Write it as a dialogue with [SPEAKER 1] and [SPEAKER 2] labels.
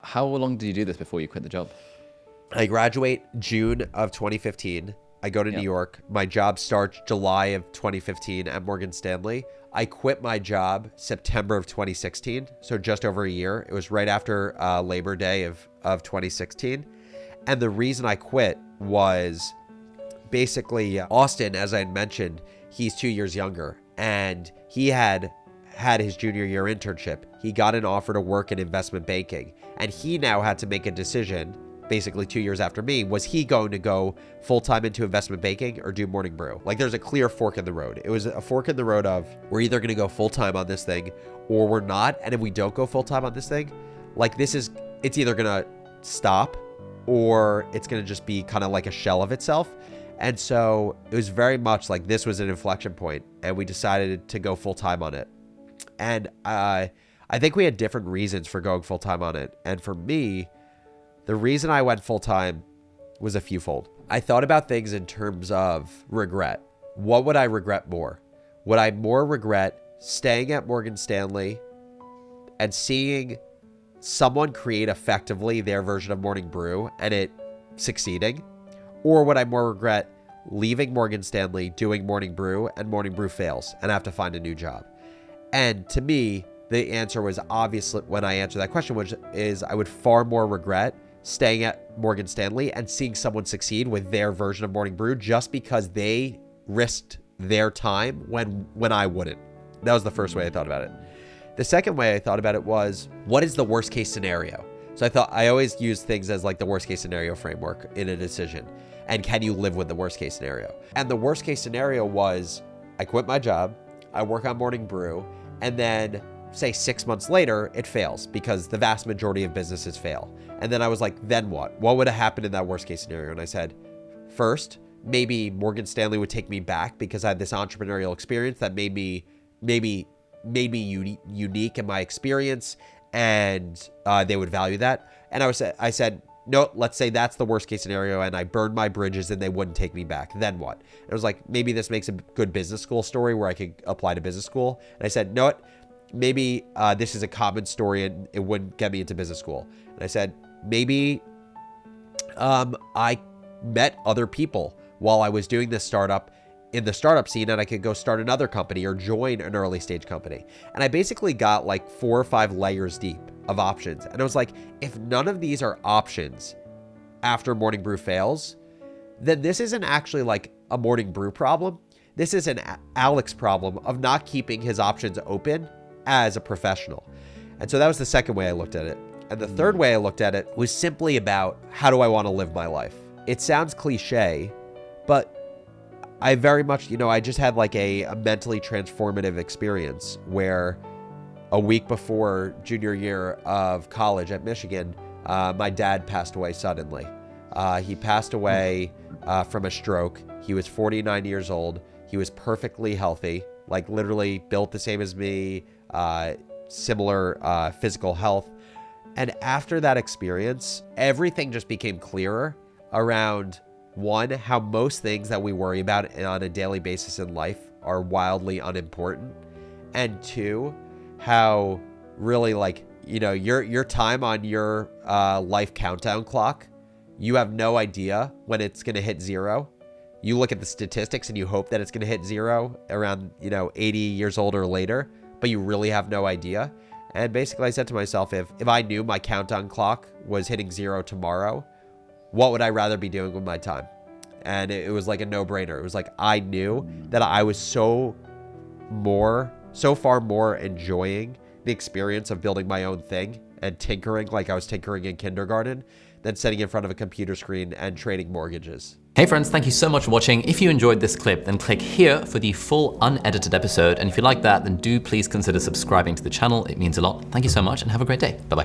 [SPEAKER 1] How long did you do this before you quit the job?
[SPEAKER 2] I graduate June of 2015. I go to New York. My job starts July of 2015 at Morgan Stanley. I quit my job September of 2016, so just over a year. It was right after Labor Day of 2016. And the reason I quit was basically Austin, as I had mentioned, he's 2 years younger, and he had his junior year internship. He got an offer to work in investment banking, and he now had to make a decision basically 2 years after me. Was he going to go full-time into investment banking or do morning brew? Like, there's a clear fork in the road. It was a fork in the road of, we're either going to go full-time on this thing or we're not. And if we don't go full-time on this thing, like, it's either going to stop or it's going to just be kind of like a shell of itself. And so it was very much like this was an inflection point, and we decided to go full-time on it. And I think we had different reasons for going full-time on it. And for me, the reason I went full-time was a fewfold. I thought about things in terms of regret. What would I regret more? Would I more regret staying at Morgan Stanley and seeing someone create effectively their version of morning brew and it succeeding? Or would I more regret leaving Morgan Stanley, doing morning brew, and morning brew fails and I have to find a new job? And to me, the answer was obviously, when I answered that question, which is I would far more regret staying at Morgan Stanley and seeing someone succeed with their version of morning brew just because they risked their time when I wouldn't. That was the first way I thought about it. The second way I thought about it was, what is the worst case scenario? So I always use things as like the worst case scenario framework in a decision. And can you live with the worst case scenario? And the worst case scenario was, I quit my job, I work on morning brew, and then say 6 months later, it fails because the vast majority of businesses fail. And then I was like, then what? What would have happened in that worst case scenario? And I said, first, maybe Morgan Stanley would take me back because I had this entrepreneurial experience that made me unique in my experience, and they would value that. And I said, no, let's say that's the worst case scenario and I burned my bridges and they wouldn't take me back. Then what? And I was like, maybe this makes a good business school story where I could apply to business school. And I said, no, what? Maybe this is a common story and it wouldn't get me into business school. And I said, maybe I met other people while I was doing this startup in the startup scene and I could go start another company or join an early stage company. And I basically got like 4 or 5 layers deep of options. And I was like, if none of these are options after morning brew fails, then this isn't actually like a morning brew problem. This is an Alex problem of not keeping his options open as a professional. And so that was the second way I looked at it. And the third way I looked at it was simply about, how do I want to live my life? It sounds cliche, but I very much, I just had like a mentally transformative experience where a week before junior year of college at Michigan, my dad passed away suddenly. He passed away from a stroke. He was 49 years old. He was perfectly healthy, like literally built the same as me, similar physical health. And after that experience, everything just became clearer around, one, how most things that we worry about on a daily basis in life are wildly unimportant. And two, how really like, your time on your life countdown clock, you have no idea when it's going to hit zero. You look at the statistics and you hope that it's going to hit zero around, 80 years old or later, but you really have no idea. And basically I said to myself, if I knew my countdown clock was hitting zero tomorrow, what would I rather be doing with my time? And it was like a no-brainer. It was like, I knew that I was so far more enjoying the experience of building my own thing and tinkering like I was tinkering in kindergarten than sitting in front of a computer screen and trading mortgages.
[SPEAKER 3] Hey friends, thank you so much for watching. If you enjoyed this clip, then click here for the full unedited episode. And if you like that, then do please consider subscribing to the channel. It means a lot. Thank you so much and have a great day. Bye-bye.